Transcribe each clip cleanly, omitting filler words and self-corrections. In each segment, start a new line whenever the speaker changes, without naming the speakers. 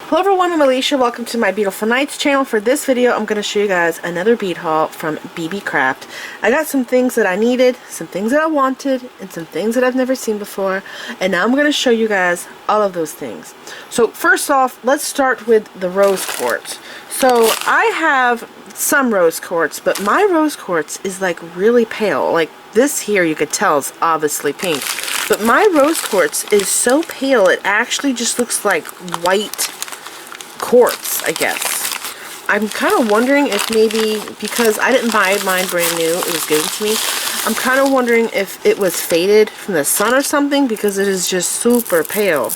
Hello everyone, I'm Alicia. Welcome to my Beautiful Nights channel. For this video, I'm going to show you guys another bead haul from Beebeecraft. I got some things that I needed, some things that I wanted, and some things that I've never seen before. And now I'm going to show you guys all of those things. So first off, let's start with the rose quartz. So I have some rose quartz, but my rose quartz is like really pale. Like this here, you could tell is obviously pink. But my rose quartz is so pale, it actually just looks like white quartz, I guess. I'm kind of wondering if maybe, because I didn't buy mine brand new, it was given to me, I'm kind of wondering if it was faded from the sun or something, because it is just super pale.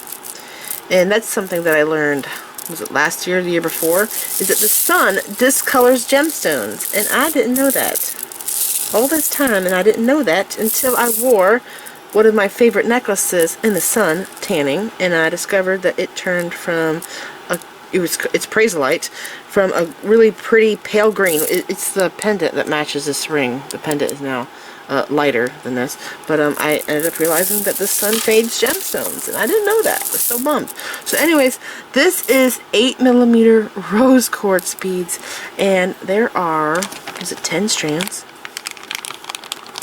And that's something that I learned, was it last year or the year before, is that the sun discolors gemstones, and I didn't know that. All this time, and I didn't know that until I wore one of my favorite necklaces in the sun, tanning, and I discovered that it turned from it's Praise-Light, from a really pretty pale green. It's the pendant that matches this ring. The pendant is now lighter than this, but I ended up realizing that the sun fades gemstones, and I didn't know that. I was so bummed. So anyways, this is 8mm rose quartz beads, and there are, is it 10 strands?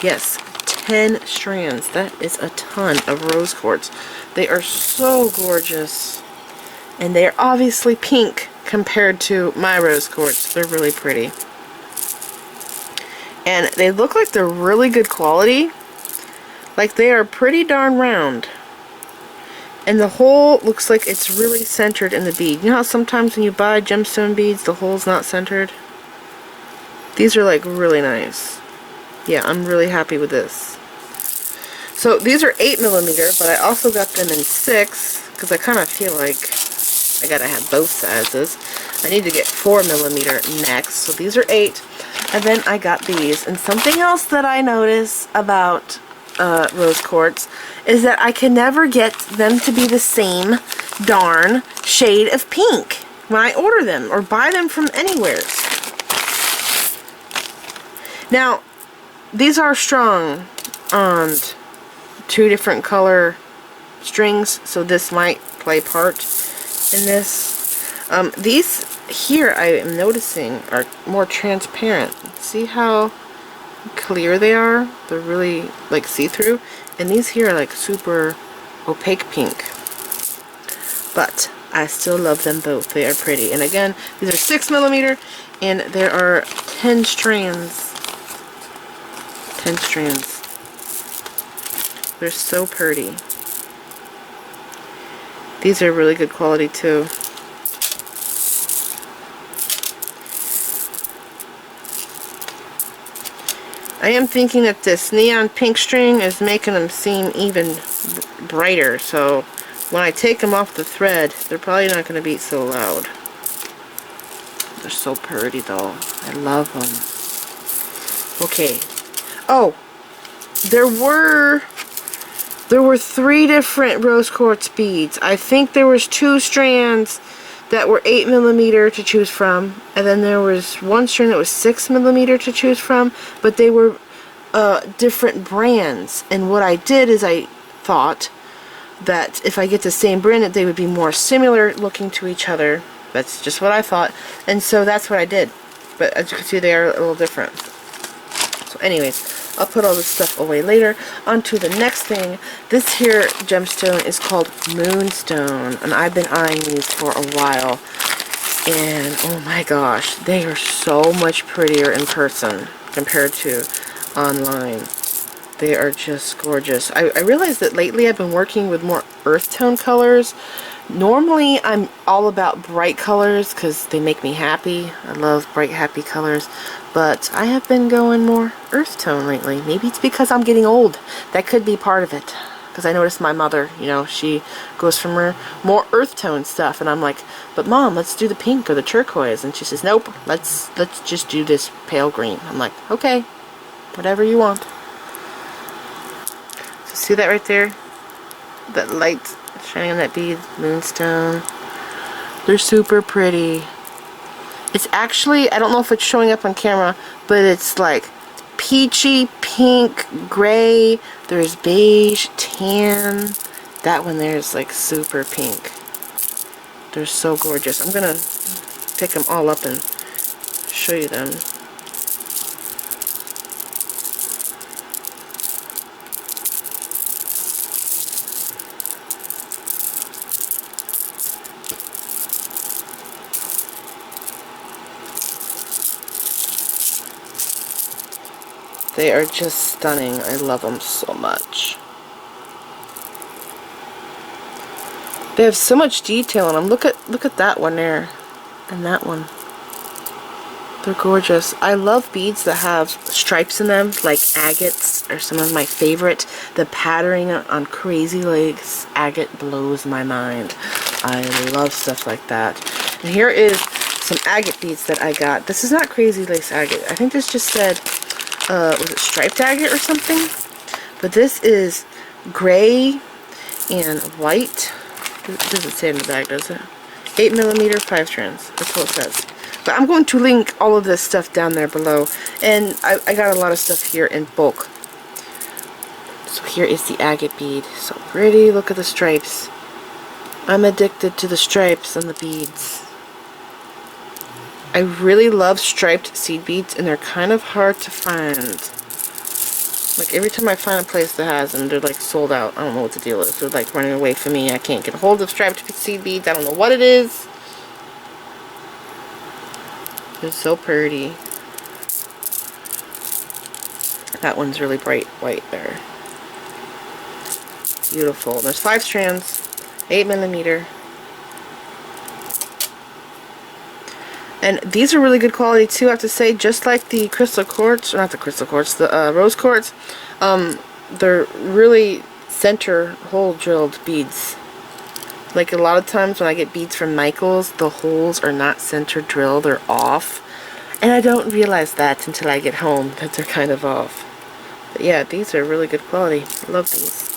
Yes, 10 strands. That is a ton of rose quartz. They are so gorgeous. And they are obviously pink compared to my rose quartz. They're really pretty. And they look like they're really good quality. Like they are pretty darn round. And the hole looks like it's really centered in the bead. You know how sometimes when you buy gemstone beads, the hole's not centered? These are like really nice. Yeah, I'm really happy with this. So these are 8mm, but I also got them in 6, because I kind of feel like I gotta have both sizes. I need to get 4mm next. So these are 8. And then I got these. And something else that I notice about rose quartz is that I can never get them to be the same darn shade of pink when I order them or buy them from anywhere. Now, these are strung on 2 different color strings, so this might play part in this. These here I am noticing are more transparent. See how clear they are? They're really like see-through. And these here are like super opaque pink. But I still love them both. They are pretty. And again, these are 6mm, and there are 10 strands. 10 strands. They're so pretty. These are really good quality too. I am thinking that this neon pink string is making them seem even brighter, so when I take them off the thread, they're probably not going to be so loud. They're so pretty though. I love them. Okay. Oh, there were 3 different rose quartz beads. I think there was 2 strands that were 8mm to choose from, and then there was 1 strand that was 6mm to choose from, but they were different brands. And what I did is I thought that if I get the same brand, that they would be more similar looking to each other. That's just what I thought, and so that's what I did. But as you can see, they are a little different. So anyways, I'll put all this stuff away later. On to the next thing. This here gemstone is called Moonstone, and I've been eyeing these for a while. And oh my gosh, they are so much prettier in person compared to online. They are just gorgeous. I realized that lately I've been working with more earth tone colors. Normally I'm all about bright colors because they make me happy. I love bright, happy colors. But I have been going more earth tone lately. Maybe it's because I'm getting old. That could be part of it. Because I noticed my mother, you know, she goes for more earth tone stuff. And I'm like, but Mom, let's do the pink or the turquoise. And she says, nope, let's just do this pale green. I'm like, okay, whatever you want. So see that right there? That light shining on that bead, Moonstone. They're super pretty. It's actually, I don't know if it's showing up on camera, but it's like peachy, pink, gray, there's beige, tan. That one there is like super pink. They're so gorgeous. I'm gonna pick them all up and show you them. They are just stunning. I love them so much. They have so much detail in them. Look at that one there, and that one. They're gorgeous. I love beads that have stripes in them, like agates are some of my favorite. The patterning on crazy legs agate blows my mind. I love stuff like that. And here is some agate beads that I got. This is not crazy lace agate. I think this just said, was it striped agate or something? But this is gray and white. It doesn't say in the bag, does it? 8mm, 5 strands. That's what it says. But I'm going to link all of this stuff down there below. And I got a lot of stuff here in bulk. So here is the agate bead. So pretty. Look at the stripes. I'm addicted to the stripes on the beads. I really love striped seed beads, and they're kind of hard to find. Like, every time I find a place that has them, they're like sold out. I don't know what the deal is. They're like running away from me. I can't get a hold of striped seed beads. I don't know what it is. They're so pretty. That one's really bright white there. Beautiful. There's 5 strands, 8mm. And these are really good quality too, I have to say, just like the crystal quartz, or not the crystal quartz, the rose quartz. They're really center hole drilled beads. Like, a lot of times when I get beads from Michaels, the holes are not center drilled, they're off. And I don't realize that until I get home, that they're kind of off. But yeah, these are really good quality. I love these.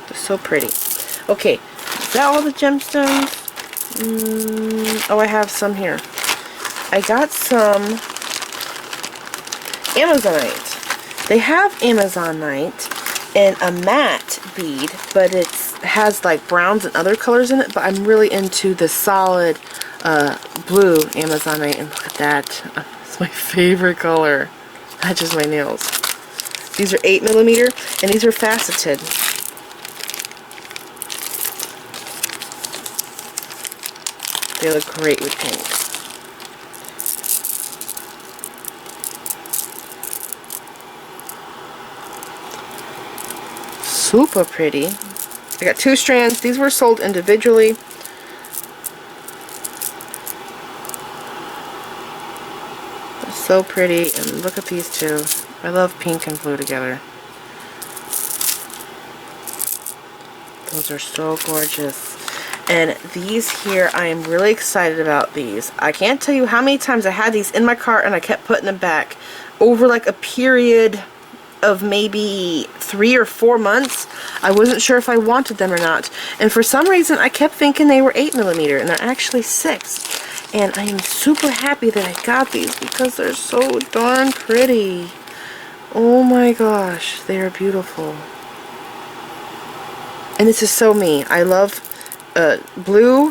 They're so pretty. Okay, is that all the gemstones? Oh, I have some here. I got some Amazonite. They have Amazonite in a matte bead, but it has like browns and other colors in it, but I'm really into the solid blue Amazonite, and look at that. It's my favorite color. Matches my nails. These are 8mm, and these are faceted. They look great with pink. Super pretty. I got 2 strands. These were sold individually. They're so pretty. And look at these two. I love pink and blue together. Those are so gorgeous. And these here, I am really excited about these. I can't tell you how many times I had these in my cart and I kept putting them back over like a period of maybe 3 or 4 months. I wasn't sure if I wanted them or not. And for some reason, I kept thinking they were 8mm, and they're actually 6. And I am super happy that I got these because they're so darn pretty. Oh my gosh, they are beautiful. And this is so me. I love blue,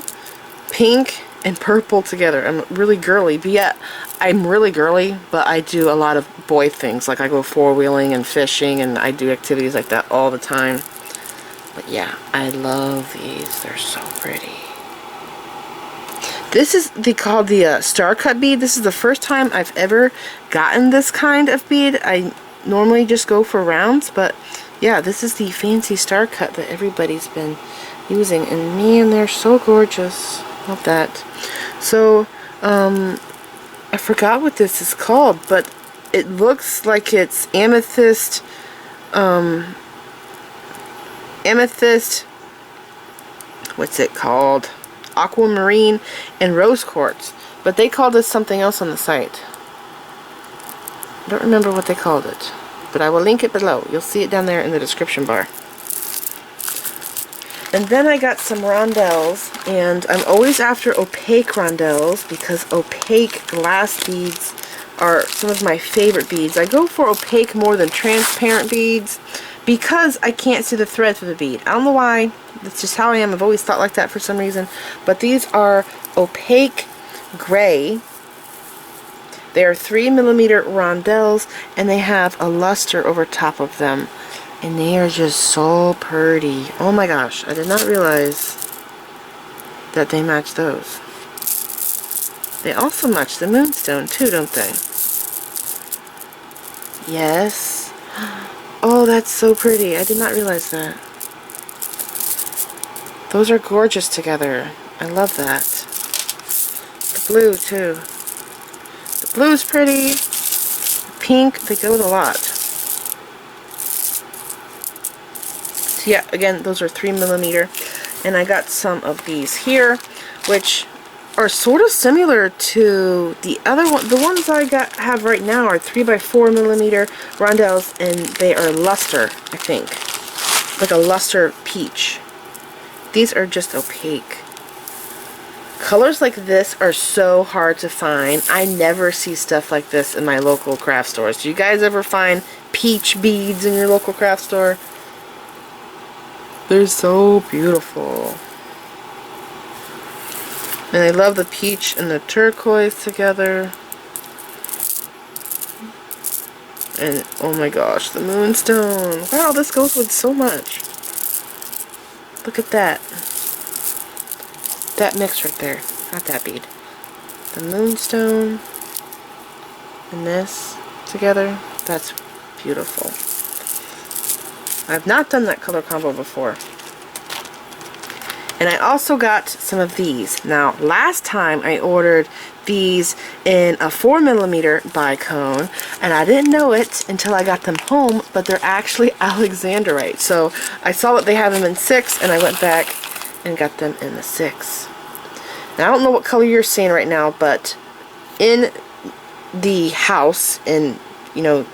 pink, and purple together. I'm really girly, but yeah, I'm really girly, but I do a lot of boy things. Like, I go four-wheeling and fishing, and I do activities like that all the time. But yeah, I love these. They're so pretty. This is called the starcut bead. This is the first time I've ever gotten this kind of bead. I normally just go for rounds, but yeah, this is the fancy starcut that everybody's been using, and man, they're so gorgeous. Love that. So I forgot what this is called, but it looks like it's amethyst, what's it called, aquamarine and rose quartz, but they called this something else on the site. I don't remember what they called it, but I will link it below. You'll see it down there in the description bar. And then I got some rondelles, and I'm always after opaque rondelles because opaque glass beads are some of my favorite beads. I go for opaque more than transparent beads because I can't see the thread through the bead. I don't know why, That's just how I am. I've always thought like that for some reason. But these are opaque gray. They are 3mm rondelles, and they have a luster over top of them. And they are just so pretty. Oh my gosh, I did not realize that they match those. They also match the Moonstone too, don't they? Yes. Oh, that's so pretty. I did not realize that. Those are gorgeous together. I love that. The blue too. The blue's pretty. The pink, they go with a lot. So yeah, again, those are 3mm. And I got some of these here, which are sort of similar to the other one. The ones I have right now are 3x4mm rondelles, and they are luster, I think. Like a luster peach. These are just opaque. Colors like this are so hard to find. I never see stuff like this in my local craft stores. Do you guys ever find peach beads in your local craft store? They're so beautiful. And I love the peach and the turquoise together. And oh my gosh, the Moonstone. Wow, this goes with so much. Look at that. That mix right there. Not that bead. The Moonstone and this together. That's beautiful. I've not done that color combo before. And I also got some of these. Now, last time I ordered these in a 4mm bicone, and I didn't know it until I got them home, but they're actually Alexandrite. So I saw that they have them in 6, and I went back and got them in the 6. Now, I don't know what color you're seeing right now, but in the house, in, you know,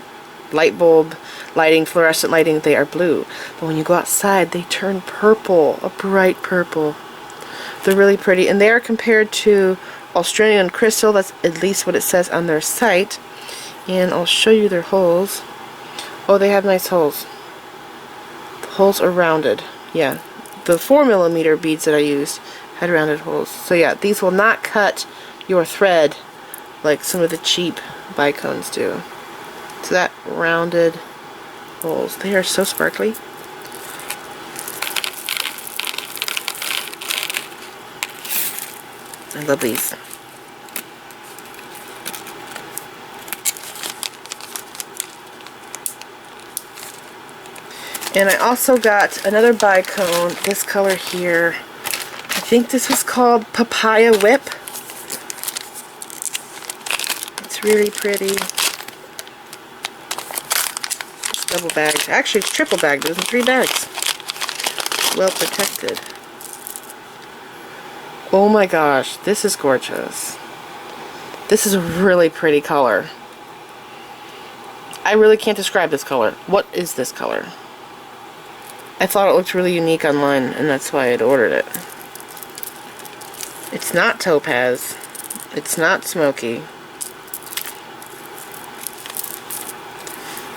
light bulb lighting, fluorescent lighting, they are blue. But when you go outside, they turn purple, a bright purple. They're really pretty, and they are compared to Australian crystal. That's at least what it says on their site. And I'll show you their holes. Oh, they have nice holes. The holes are rounded. Yeah, the 4mm beads that I used had rounded holes. So yeah, these will not cut your thread like some of the cheap bicones do. So that rounded holes. They are so sparkly. I love these. And I also got another bicone, this color here. I think this was called Papaya Whip. It's really pretty. It's double bagged. Actually, it's triple bagged. It was in 3 bags. Well protected. Oh my gosh, this is gorgeous. This is a really pretty color. I really can't describe this color. What is this color? I thought it looked really unique online, and that's why I'd ordered it. It's not topaz. It's not smoky.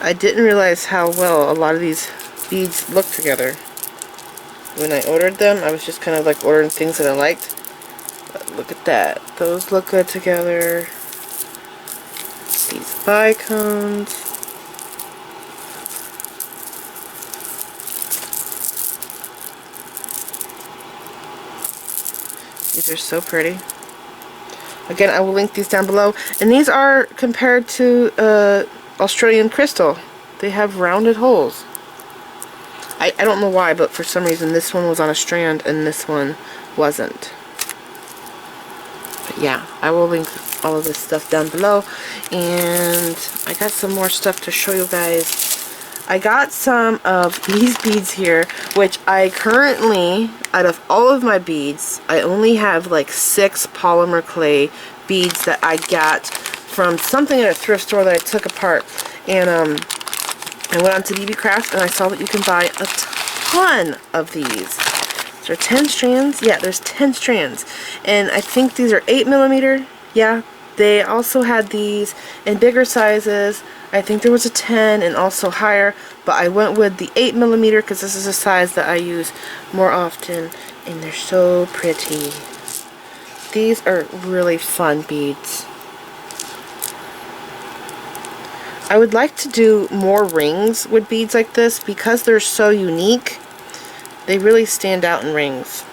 I didn't realize how well a lot of these beads look together. When I ordered them, I was just kind of like ordering things that I liked. But look at that. Those look good together. These bicones. These are so pretty. Again, I will link these down below. And these are compared to Australian crystal. They have rounded holes. I don't know why, but for some reason this one was on a strand and this one wasn't. But yeah, I will link all of this stuff down below. And I got some more stuff to show you guys. I got some of these beads here, which I currently, out of all of my beads, I only have like 6 polymer clay beads that I got from something at a thrift store that I took apart. And I went on to Beebeecraft and I saw that you can buy a ton of these. There are 10 strands. Yeah, there's 10 strands. And I think these are 8mm. Yeah, They also had these in bigger sizes. I think there was a 10 and also higher, but I went with the 8mm because this is a size that I use more often, and they're so pretty. These are really fun beads. I would like to do more rings with beads like this because they're so unique. They really stand out in rings.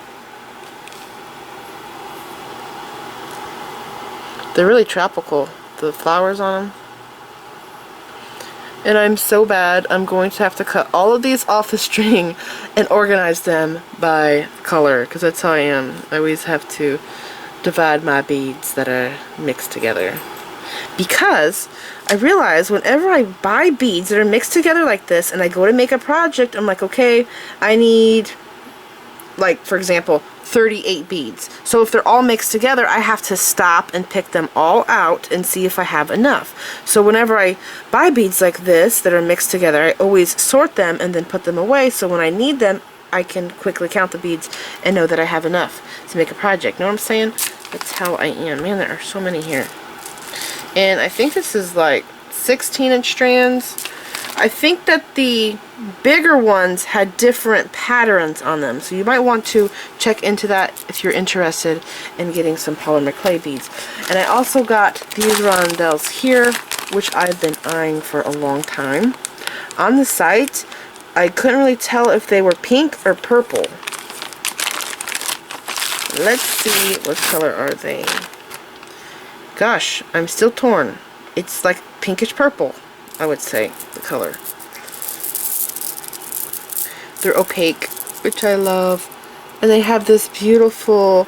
They're really tropical, the flowers on them. And I'm so bad, I'm going to have to cut all of these off the string and organize them by color, because that's how I am. I always have to divide my beads that are mixed together. Because I realize whenever I buy beads that are mixed together like this and I go to make a project, I'm like, okay, I need, like, for example, 38 beads. So if they're all mixed together, I have to stop and pick them all out and see if I have enough. So whenever I buy beads like this that are mixed together, I always sort them and then put them away, so when I need them, I can quickly count the beads and know that I have enough to make a project. Know what I'm saying? That's how I am. Man, there are so many here. And I think this is like 16-inch strands. I think that the bigger ones had different patterns on them, so you might want to check into that if you're interested in getting some polymer clay beads. And I also got these rondelles here, which I've been eyeing for a long time. On the site, I couldn't really tell if they were pink or purple. Let's see, what color are they? Gosh, I'm still torn. It's like pinkish purple, I would say, the color. They're opaque, which I love. And they have this beautiful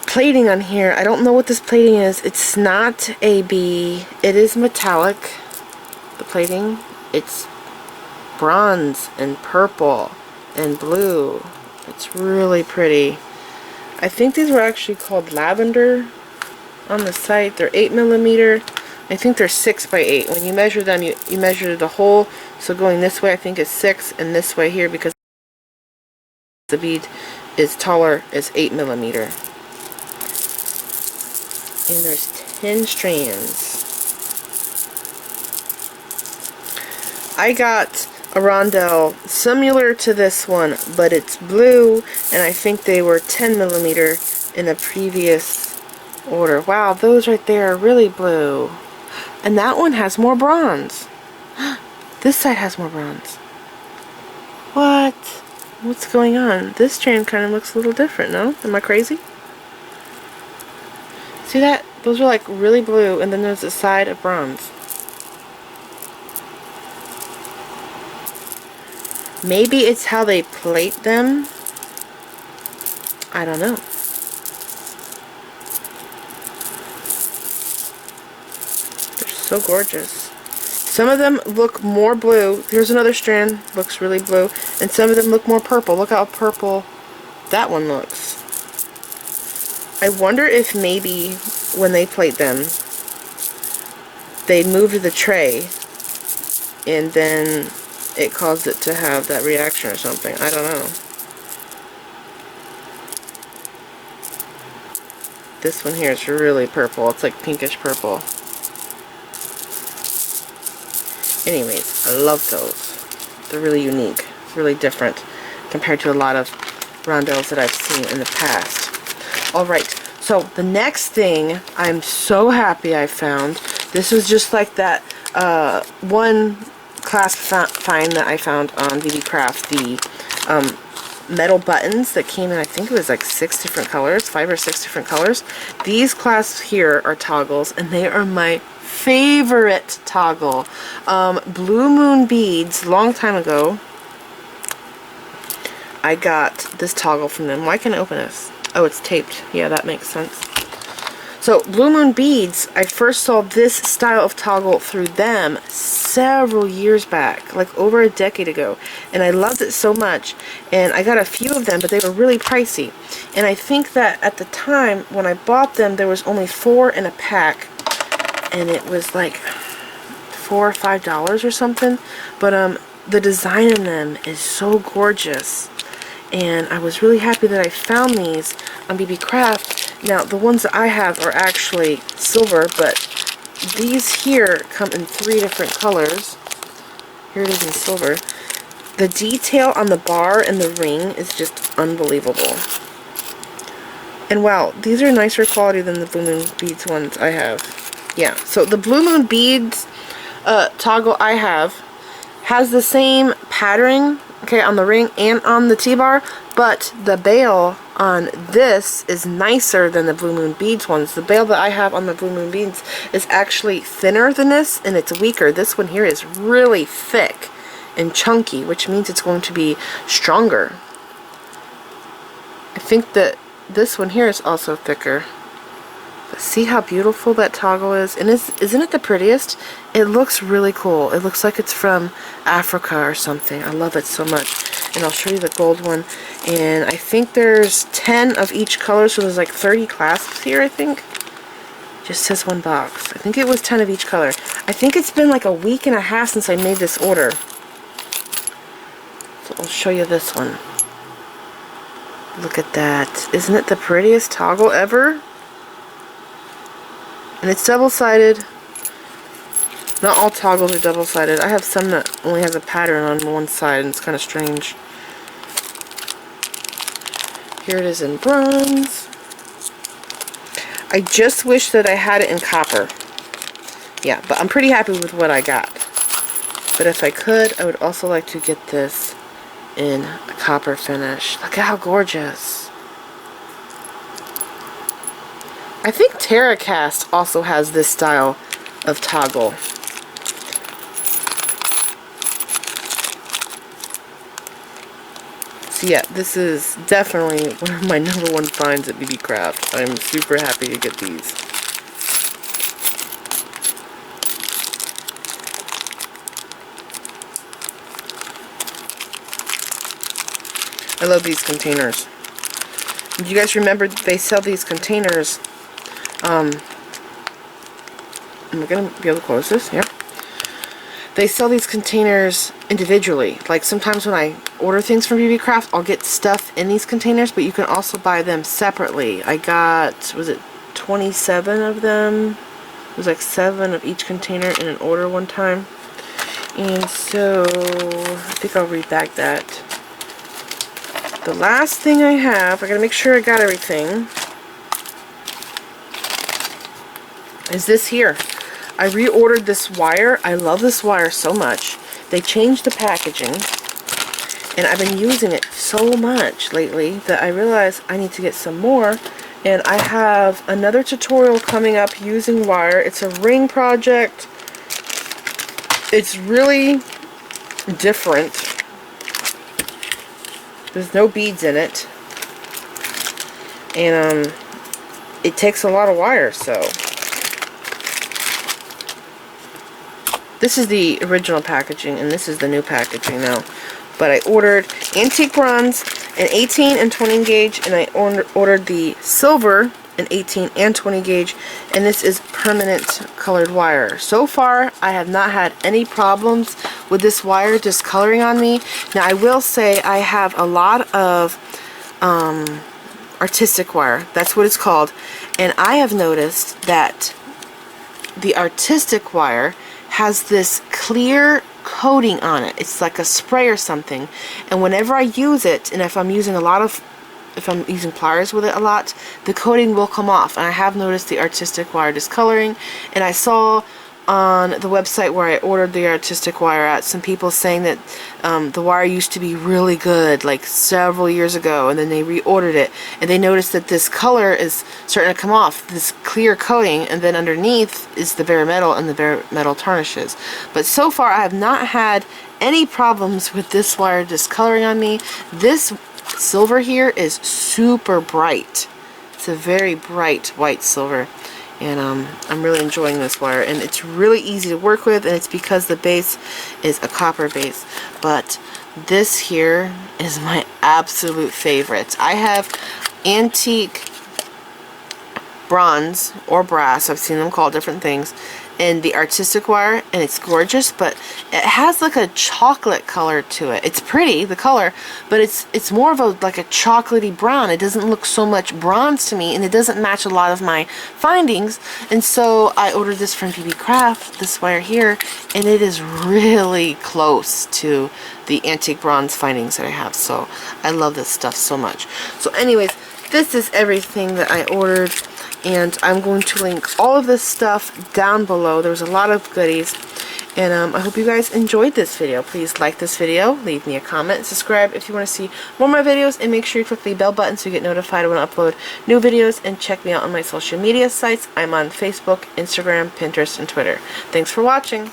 plating on here. I don't know what this plating is. It's not AB. It is metallic, the plating. It's bronze and purple and blue. It's really pretty. I think these were actually called lavender on the site. They're 8mm. I think they're 6 by 8. When you measure them, you measure the whole. So going this way, I think is 6, and this way here, because the bead is taller, is 8mm. And there's 10 strands. I got a rondelle similar to this one, but it's blue, and I think they were 10mm in a previous order. Wow, those right there are really blue. And that one has more bronze. This side has more bronze. What? What's going on? This strand kind of looks a little different, no? Am I crazy? See that? Those are like really blue, and then there's a side of bronze. Maybe it's how they plate them. I don't know. They're so gorgeous. Some of them look more blue. Here's another strand, looks really blue. And some of them look more purple. Look how purple that one looks. I wonder if maybe when they plate them, they moved the tray and then it caused it to have that reaction or something. I don't know. This one here is really purple. It's like pinkish purple. Anyways, I love those. They're really unique. It's really different compared to a lot of rondelles that I've seen in the past. Alright, so the next thing I'm so happy I found. This was just like that one clasp find that I found on Beebeecraft. The metal buttons that came in, I think it was like 6 different colors, 5 or 6 different colors. These clasps here are toggles, and they are my favorite toggle. Blue Moon Beads, long time ago, I got this toggle from them. Why can't I open this? Oh, it's taped. Yeah, that makes sense. So, Blue Moon Beads, I first saw this style of toggle through them several years back, like over a decade ago, and I loved it so much, and I got a few of them, but they were really pricey. And I think that at the time when I bought them, there was only 4 in a pack, and it was like $4 or $5 or something. But the design in them is so gorgeous, and I was really happy that I found these on Beebeecraft Now, the ones that I have are actually silver, but these here come in 3 different colors. Here it is in silver. The detail on the bar and the ring is just unbelievable. And wow, these are nicer quality than the Blue Moon Beads ones I have. Yeah, so the Blue Moon Beads toggle I have has the same patterning, okay, on the ring and on the T-bar, but the bail on this is nicer than the Blue Moon Beads ones. The bail that I have on the Blue Moon Beads is actually thinner than this, and it's weaker. This one here is really thick and chunky, which means it's going to be stronger. I think that this one here is also thicker. But see how beautiful that toggle is? And isn't it the prettiest? It looks really cool. It looks like it's from Africa or something. I love it so much. And I'll show you the gold one. And I think there's 10 of each color, so there's like 30 clasps here, I think. Just says one box. I think it was 10 of each color. I think it's been like a week and a half since I made this order. So I'll show you this one. Look at that. Isn't it the prettiest toggle ever? And it's double-sided. Not all toggles are double-sided. I have some that only has a pattern on one side, and it's kind of strange. Here it is in bronze. I just wish that I had it in copper. Yeah, but I'm pretty happy with what I got. But if I could, I would also like to get this in a copper finish. Look at how gorgeous. I think TerraCast also has this style of toggle. So yeah, this is definitely one of my #1 finds at Beebeecraft. I'm super happy to get these. I love these containers. Do you guys remember they sell these containers? Am I going to be able to close this? Yeah. They sell these containers individually. Like sometimes when I order things from Beebeecraft, I'll get stuff in these containers, but you can also buy them separately. I got, was it 27 of them? It was like 7 of each container in an order one time. And so, I think I'll rebag that. The last thing I have, I gotta make sure I got everything, is this here. I reordered this wire. I love this wire so much. They changed the packaging, and I've been using it so much lately that I realized I need to get some more. And I have another tutorial coming up using wire. It's a ring project. It's really different. There's no beads in it. And it takes a lot of wire, so. This is the original packaging, and this is the new packaging now. But I ordered antique bronze, an 18 and 20 gauge, and I ordered the silver, an 18 and 20 gauge, and this is permanent colored wire. So far, I have not had any problems with this wire discoloring on me. Now, I will say I have a lot of artistic wire. That's what it's called. And I have noticed that the artistic wire has this clear coating on it. It's like a spray or something. And whenever I use it, and if I'm using pliers with it a lot, the coating will come off. And I have noticed the artistic wire discoloring. And I saw on the website where I ordered the artistic wire at, some people saying that the wire used to be really good like several years ago, and then they reordered it and they noticed that this color is starting to come off, this clear coating, and then underneath is the bare metal, and the bare metal tarnishes. But so far I have not had any problems with this wire discoloring on me. This silver here is super bright. It's a very bright white silver. And I'm really enjoying this wire, and it's really easy to work with, and it's because the base is a copper base. But this here is my absolute favorite. I have antique bronze or brass, I've seen them called different things, in the artistic wire, and it's gorgeous, but it has like a chocolate color to it. It's pretty, the color, but it's more of a like a chocolatey brown. It doesn't look so much bronze to me, and it doesn't match a lot of my findings. And so I ordered this from Beebeecraft, this wire here, and it is really close to the antique bronze findings that I have. So I love this stuff so much. So anyways, this is everything that I ordered, and I'm going to link all of this stuff down below. There's a lot of goodies, and I hope you guys enjoyed this video. Please like this video, leave me a comment, subscribe if you want to see more of my videos, and make sure you click the bell button so you get notified when I upload new videos, and check me out on my social media sites. I'm on Facebook, Instagram, Pinterest, and Twitter. Thanks for watching.